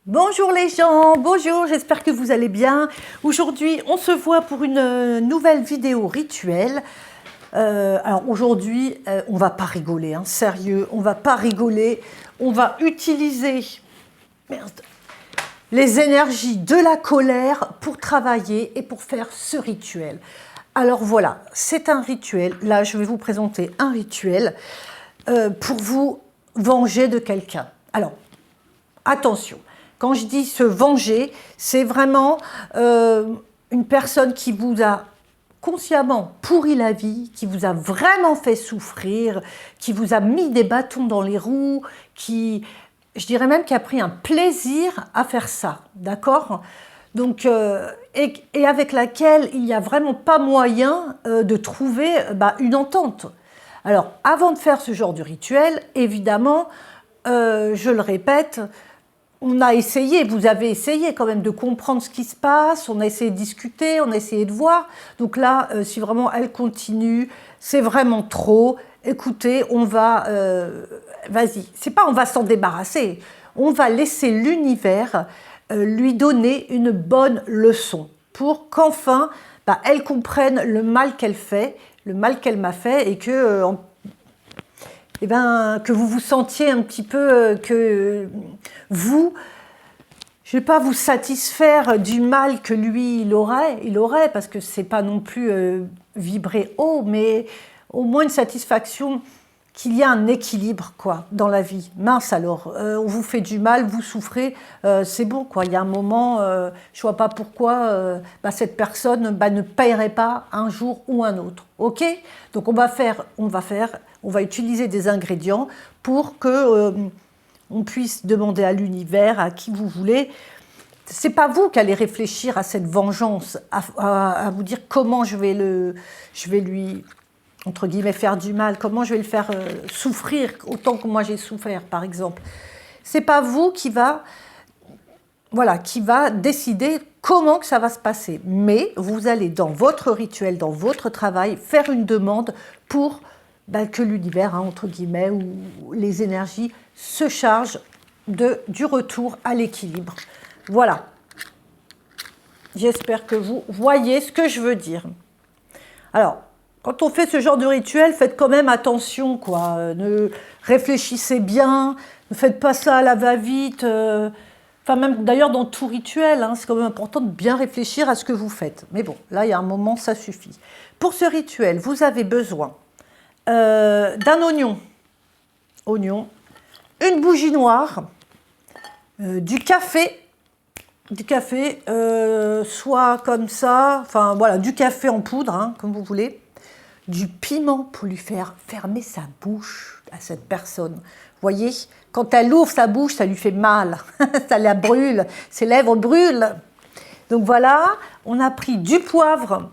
Bonjour les gens, bonjour, j'espère que vous allez bien. Aujourd'hui, on se voit pour une nouvelle vidéo rituelle. Alors aujourd'hui, on va pas rigoler, hein, sérieux, on va pas rigoler. On va utiliser les énergies de la colère pour travailler et pour faire ce rituel. Alors voilà, c'est un rituel. Là, je vais vous présenter un rituel pour vous venger de quelqu'un. Alors, attention. Quand je dis se venger, c'est vraiment une personne qui vous a consciemment pourri la vie, qui vous a vraiment fait souffrir, qui vous a mis des bâtons dans les roues, qui, je dirais même, qui a pris un plaisir à faire ça, d'accord? Donc, et avec laquelle il n'y a vraiment pas moyen de trouver une entente. Alors, avant de faire ce genre de rituel, évidemment, je le répète, on a essayé, vous avez essayé quand même de comprendre ce qui se passe, on a essayé de discuter, on a essayé de voir. Donc là, si vraiment elle continue, c'est vraiment trop. Écoutez, on va, vas-y, c'est pas on va s'en débarrasser, on va laisser l'univers lui donner une bonne leçon pour qu'enfin, elle comprenne le mal qu'elle fait, le mal qu'elle m'a fait et que que vous vous sentiez un petit peu que vous, je ne vais pas vous satisfaire du mal que lui, il aurait parce que ce n'est pas non plus vibrer haut, mais au moins une satisfaction qu'il y a un équilibre quoi, dans la vie. Mince alors, on vous fait du mal, vous souffrez, c'est bon quoi. Il y a un moment, je ne vois pas pourquoi cette personne ne paierait pas un jour ou un autre. Ok? Donc on va utiliser des ingrédients pour que on puisse demander à l'univers, à qui vous voulez. C'est pas vous qui allez réfléchir à cette vengeance, à vous dire comment je vais lui entre guillemets, faire du mal, comment je vais le faire souffrir autant que moi j'ai souffert, par exemple. C'est pas vous qui va décider comment que ça va se passer. Mais vous allez, dans votre rituel, dans votre travail, faire une demande pour que l'univers, entre guillemets, ou les énergies se chargent du retour à l'équilibre. Voilà. J'espère que vous voyez ce que je veux dire. Alors, quand on fait ce genre de rituel, faites quand même attention, quoi. Ne réfléchissez bien, ne faites pas ça à la va-vite. Enfin, même d'ailleurs dans tout rituel, hein, c'est quand même important de bien réfléchir à ce que vous faites. Mais bon, là, il y a un moment, ça suffit. Pour ce rituel, vous avez besoin d'un oignon, une bougie noire, du café, soit comme ça, enfin voilà, du café en poudre, hein, comme vous voulez. Du piment pour lui faire fermer sa bouche à cette personne. Vous voyez, quand elle ouvre sa bouche, ça lui fait mal, ça la brûle, ses lèvres brûlent. Donc voilà, on a pris du poivre.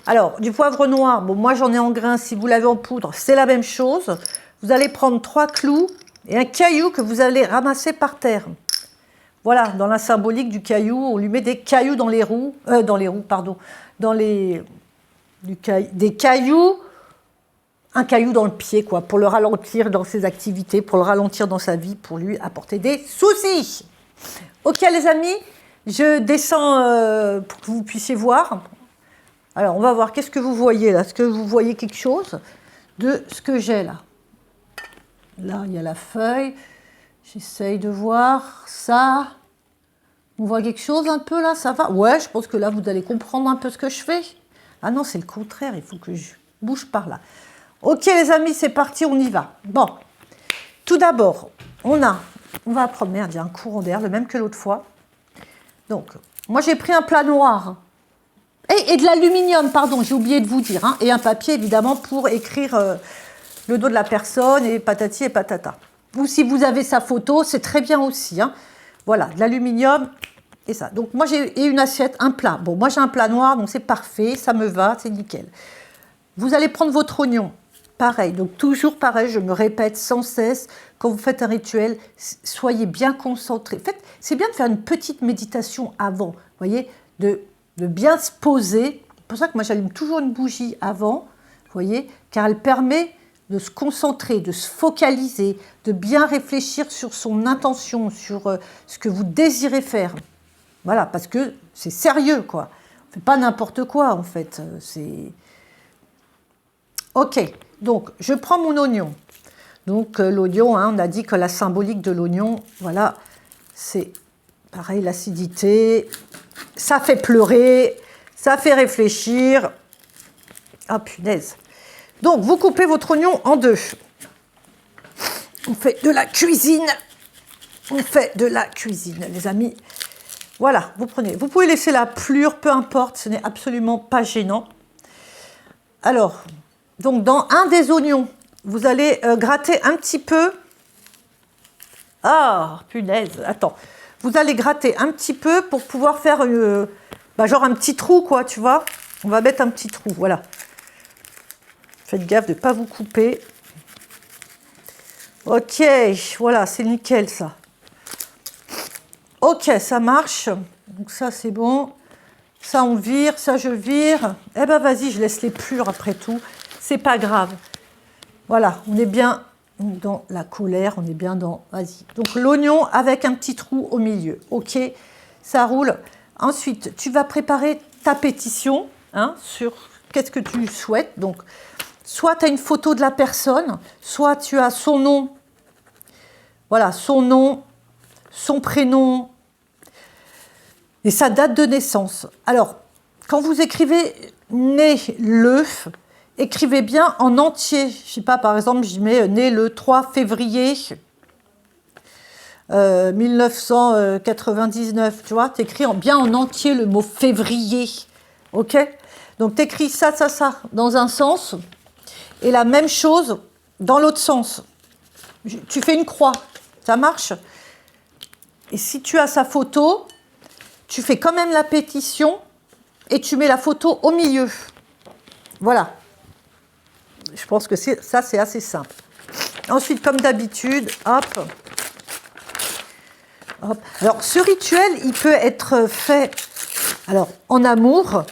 Alors, du poivre noir, bon, moi j'en ai en grains, si vous l'avez en poudre, c'est la même chose. Vous allez prendre 3 clous et un caillou que vous allez ramasser par terre. Voilà, dans la symbolique du caillou, on lui met des cailloux dans les roues, des cailloux, un caillou dans le pied, quoi, pour le ralentir dans ses activités, pour le ralentir dans sa vie, pour lui apporter des soucis. Ok les amis, je descends pour que vous puissiez voir. Alors on va voir, qu'est-ce que vous voyez là? Est-ce que vous voyez quelque chose de ce que j'ai là? Là, il y a la feuille. J'essaye de voir ça. On voit quelque chose un peu là, ça va? Ouais, je pense que là, vous allez comprendre un peu ce que je fais. Ah non, c'est le contraire, il faut que je bouge par là. Ok les amis, c'est parti, on y va. Bon, tout d'abord, on va prendre, merde, il y a un courant d'air, le même que l'autre fois. Donc, moi j'ai pris un plat noir. Et de l'aluminium, pardon, j'ai oublié de vous dire. Hein, et un papier, évidemment, pour écrire le dos de la personne et patati et patata. Ou si vous avez sa photo, c'est très bien aussi. Hein. Voilà, de l'aluminium et ça. Donc moi j'ai une assiette, un plat. Bon, moi j'ai un plat noir, donc c'est parfait, ça me va, c'est nickel. Vous allez prendre votre oignon. Pareil, donc toujours pareil, je me répète sans cesse, quand vous faites un rituel, soyez bien concentrés. En fait, c'est bien de faire une petite méditation avant, vous voyez, de bien se poser. C'est pour ça que moi j'allume toujours une bougie avant, vous voyez, car elle permet de se concentrer, de se focaliser, de bien réfléchir sur son intention, sur ce que vous désirez faire. Voilà, parce que c'est sérieux, quoi. On ne fait pas n'importe quoi, en fait. C'est... Ok, donc je prends mon oignon. Donc l'oignon, hein, on a dit que la symbolique de l'oignon, voilà, c'est pareil, l'acidité, ça fait pleurer, ça fait réfléchir. Ah punaise. Donc vous coupez votre oignon en deux. On fait de la cuisine. On fait de la cuisine, les amis. Voilà, vous prenez. Vous pouvez laisser la pelure, peu importe, ce n'est absolument pas gênant. Alors, donc dans un des oignons, vous allez gratter un petit peu. Ah, punaise, attends. Vous allez gratter un petit peu pour pouvoir faire genre un petit trou, quoi, tu vois. On va mettre un petit trou, voilà. Faites gaffe de ne pas vous couper. Ok, voilà, c'est nickel, ça. Ok, ça marche. Donc ça, c'est bon. Ça, on vire, ça, je vire. Eh ben, vas-y, je laisse les pelures après tout. C'est pas grave. Voilà, on est bien dans la colère, on est bien dans... Vas-y. Donc, l'oignon avec un petit trou au milieu. Ok, ça roule. Ensuite, tu vas préparer ta pétition, hein, sur qu'est-ce que tu souhaites. Donc, soit tu as une photo de la personne, soit tu as son nom. Voilà, son nom, son prénom et sa date de naissance. Alors, quand vous écrivez « né le », écrivez bien en entier. Je ne sais pas, par exemple, je mets « né le 3 février 1999 », tu vois, tu écris bien en entier le mot « février », ok? Donc, tu écris ça, dans un sens, et la même chose dans l'autre sens. Tu fais une croix, ça marche? Et si tu as sa photo, tu fais quand même la pétition et tu mets la photo au milieu. Voilà. Je pense que ça, c'est assez simple. Ensuite, comme d'habitude, hop. Hop. Alors, ce rituel, il peut être fait en amour,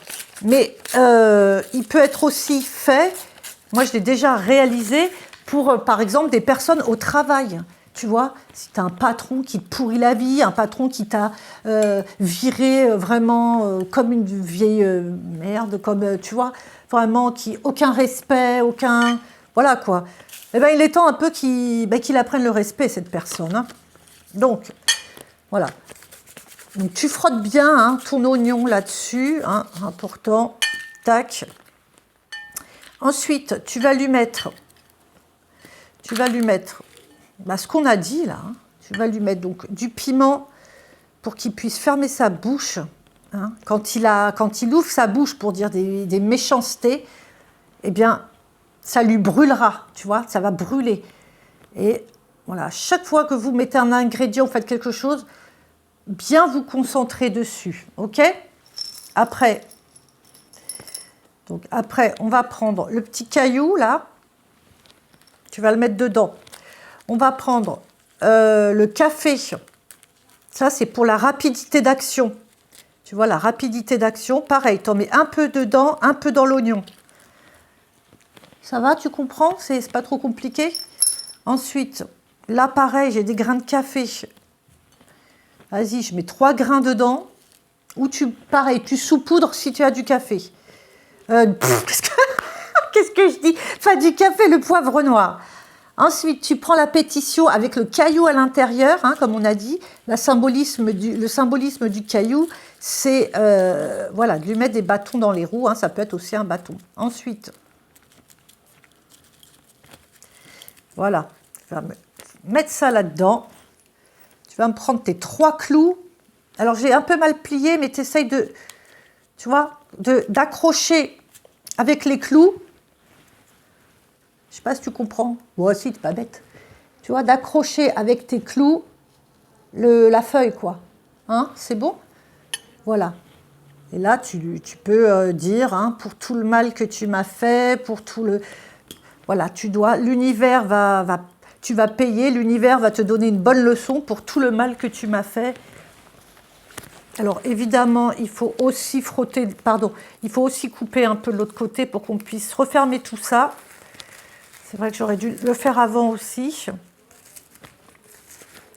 mais il peut être aussi fait, moi je l'ai déjà réalisé, pour, par exemple, des personnes au travail. Tu vois, si tu as un patron qui te pourrit la vie, un patron qui t'a viré vraiment comme une vieille merde, comme, tu vois, vraiment, aucun respect, aucun... Voilà, quoi. Eh bien, il est temps un peu qu'il apprenne le respect, cette personne. Hein. Donc, voilà. Donc, tu frottes bien hein, ton oignon là-dessus, hein, important. Tac. Ensuite, tu vas lui mettre ce qu'on a dit là. Hein. Tu vas lui mettre donc du piment pour qu'il puisse fermer sa bouche. Hein. Quand il ouvre sa bouche pour dire des méchancetés, eh bien, ça lui brûlera, tu vois, ça va brûler. Et voilà, chaque fois que vous mettez un ingrédient, vous faites quelque chose, bien vous concentrer dessus, ok? Après, on va prendre le petit caillou, là. Tu vas le mettre dedans. On va prendre le café. Ça, c'est pour la rapidité d'action. Tu vois, la rapidité d'action, pareil, tu en mets un peu dedans, un peu dans l'oignon. Ça va, tu comprends? C'est pas trop compliqué. Ensuite, là, pareil, j'ai des grains de café. Vas-y, je mets 3 grains dedans. Ou pareil, tu saupoudres si tu as du café. Qu'est-ce que je dis? Enfin, du café, le poivre noir. Ensuite, tu prends la pétition avec le caillou à l'intérieur, hein, comme on a dit. Le symbolisme du caillou, c'est voilà, de lui mettre des bâtons dans les roues. Hein, ça peut être aussi un bâton. Ensuite, voilà, tu vas mettre ça là-dedans. Tu vas me prendre tes 3 clous. Alors, j'ai un peu mal plié, mais tu essayes d'accrocher avec les clous. Je ne sais pas si tu comprends. Moi aussi, tu n'es pas bête. Tu vois, d'accrocher avec tes clous la feuille, quoi. Hein, c'est bon? Voilà. Et là, tu peux dire, hein, pour tout le mal que tu m'as fait, pour tout le... Voilà, l'univers tu vas payer, l'univers va te donner une bonne leçon pour tout le mal que tu m'as fait. Alors, évidemment, il faut aussi couper un peu de l'autre côté pour qu'on puisse refermer tout ça. C'est vrai que j'aurais dû le faire avant aussi.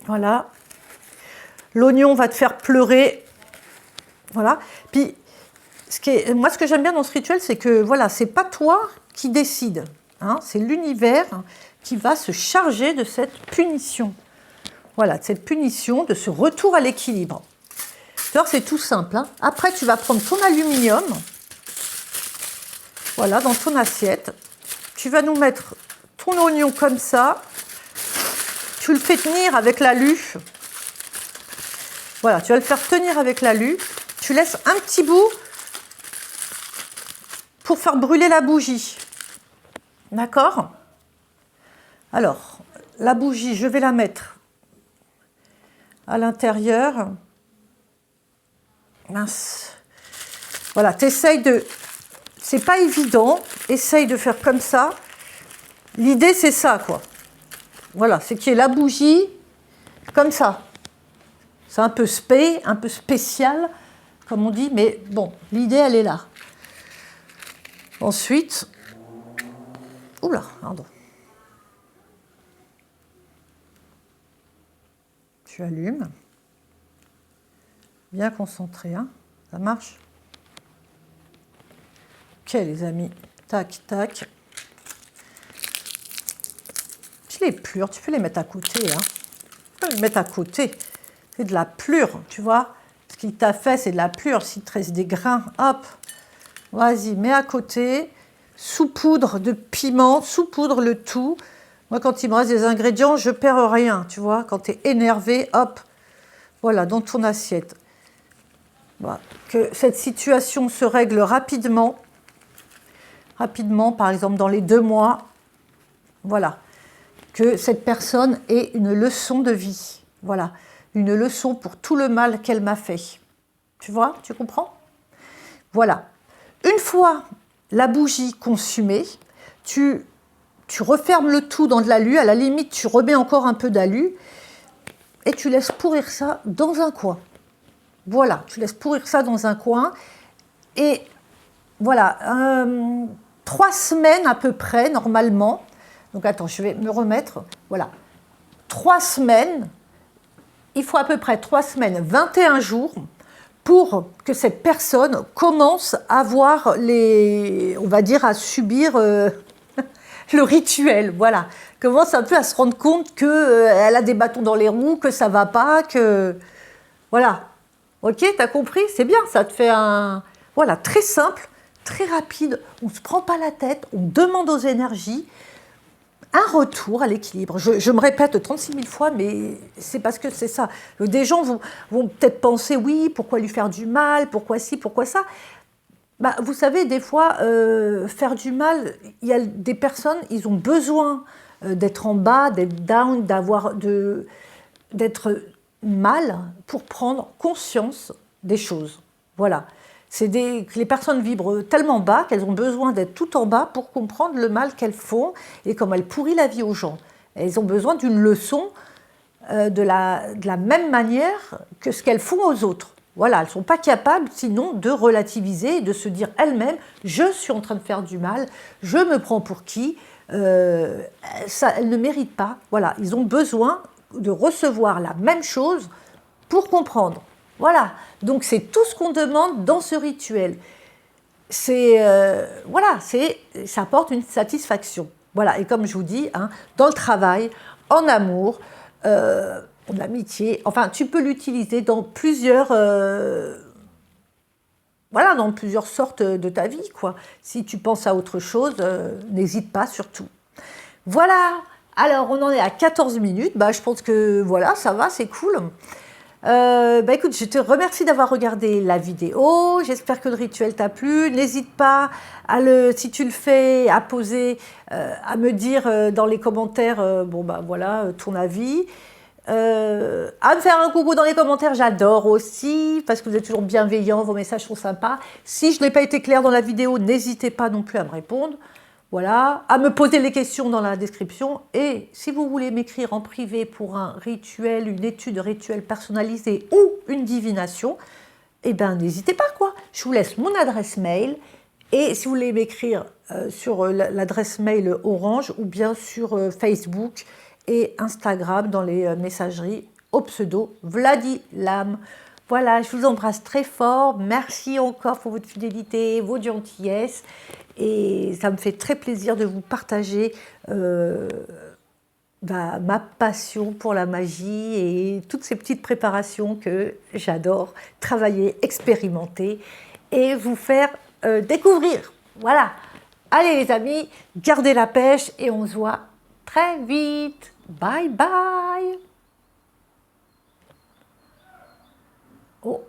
Voilà. L'oignon va te faire pleurer. Voilà. Puis, moi, ce que j'aime bien dans ce rituel, c'est que, voilà, c'est pas toi qui décide. Hein, c'est l'univers qui va se charger de cette punition. Voilà, de cette punition, de ce retour à l'équilibre. Alors, c'est tout simple. Hein. Après, tu vas prendre ton aluminium. Voilà, dans ton assiette. Tu vas nous mettre ton oignon comme ça. Tu le fais tenir avec l'alu. Voilà, tu vas le faire tenir avec l'alu. Tu laisses un petit bout pour faire brûler la bougie. D'accord? Alors, la bougie, je vais la mettre à l'intérieur. Mince. Voilà, t'essayes de... C'est pas évident. Essaye de faire comme ça. L'idée, c'est ça, quoi. Voilà, c'est qu'il y ait la bougie comme ça. C'est un peu un peu spécial, comme on dit, mais bon, l'idée, elle est là. Ensuite... Oula, pardon. Tu allumes. Bien concentré, hein. Ça marche? Ok, les amis. Tac, tac. Tu les plures, tu peux les mettre à côté. Hein. Tu peux les mettre à côté. C'est de la plure, tu vois. Ce qu'il t'a fait, c'est de la plure. S'il te reste des grains, hop. Vas-y, mets à côté. Saupoudre de piment, saupoudre le tout. Moi, quand il me reste des ingrédients, je perds rien, tu vois. Quand tu es énervé, hop. Voilà, dans ton assiette. Voilà. Que cette situation se règle rapidement. Rapidement, par exemple, dans les 2 mois. Voilà. Que cette personne ait une leçon de vie. Voilà. Une leçon pour tout le mal qu'elle m'a fait. Tu vois? Tu comprends? Voilà. Une fois la bougie consumée, tu refermes le tout dans de l'alu. À la limite, tu remets encore un peu d'alu. Et tu laisses pourrir ça dans un coin. Voilà. Tu laisses pourrir ça dans un coin. Et voilà. 3 semaines à peu près, normalement. Donc, attends, je vais me remettre. Voilà. 3 semaines. Il faut à peu près 3 semaines, 21 jours, pour que cette personne commence à voir on va dire, à subir le rituel. Voilà. Commence un peu à se rendre compte qu'elle a des bâtons dans les roues, que ça ne va pas, que... Voilà. Ok, t'as compris? C'est bien, ça te fait un... Voilà, très simple, très rapide. On ne se prend pas la tête, on demande aux énergies un retour à l'équilibre. Je me répète 36 000 fois, mais c'est parce que c'est ça. Des gens vont peut-être penser, oui, pourquoi lui faire du mal, pourquoi ci, pourquoi ça. Bah, vous savez, des fois, faire du mal, il y a des personnes, ils ont besoin d'être en bas, d'être down, d'être mal pour prendre conscience des choses. Voilà. Les personnes vibrent tellement bas qu'elles ont besoin d'être tout en bas pour comprendre le mal qu'elles font et comment elles pourrissent la vie aux gens. Elles ont besoin d'une leçon de la même manière que ce qu'elles font aux autres. Voilà, elles ne sont pas capables sinon de relativiser et de se dire elles-mêmes « je suis en train de faire du mal, je me prends pour qui elles ne méritent pas. » Voilà, ils ont besoin de recevoir la même chose pour comprendre. Voilà, donc c'est tout ce qu'on demande dans ce rituel. Voilà, ça apporte une satisfaction. Voilà, et comme je vous dis, hein, dans le travail, en amour, en amitié, enfin, tu peux l'utiliser dans plusieurs, dans plusieurs sortes de ta vie, quoi. Si tu penses à autre chose, n'hésite pas surtout. Voilà, alors on en est à 14 minutes, je pense que voilà, ça va, c'est cool. Écoute, je te remercie d'avoir regardé la vidéo. J'espère que le rituel t'a plu. N'hésite pas si tu le fais, à poser, à me dire dans les commentaires, ton avis. À me faire un coucou dans les commentaires, j'adore aussi, parce que vous êtes toujours bienveillants, vos messages sont sympas. Si je n'ai pas été claire dans la vidéo, n'hésitez pas non plus à me répondre. Voilà, à me poser les questions dans la description. Et si vous voulez m'écrire en privé pour un rituel, une étude rituelle personnalisée ou une divination, n'hésitez pas, quoi. Je vous laisse mon adresse mail Et si vous voulez m'écrire sur l'adresse mail Orange ou bien sur Facebook et Instagram dans les messageries au pseudo Vladilam. Voilà, je vous embrasse très fort. Merci encore pour votre fidélité, votre gentillesse. Et ça me fait très plaisir de vous partager ma passion pour la magie et toutes ces petites préparations que j'adore travailler, expérimenter et vous faire découvrir. Voilà. Allez les amis, gardez la pêche et on se voit très vite. Bye bye. Oh.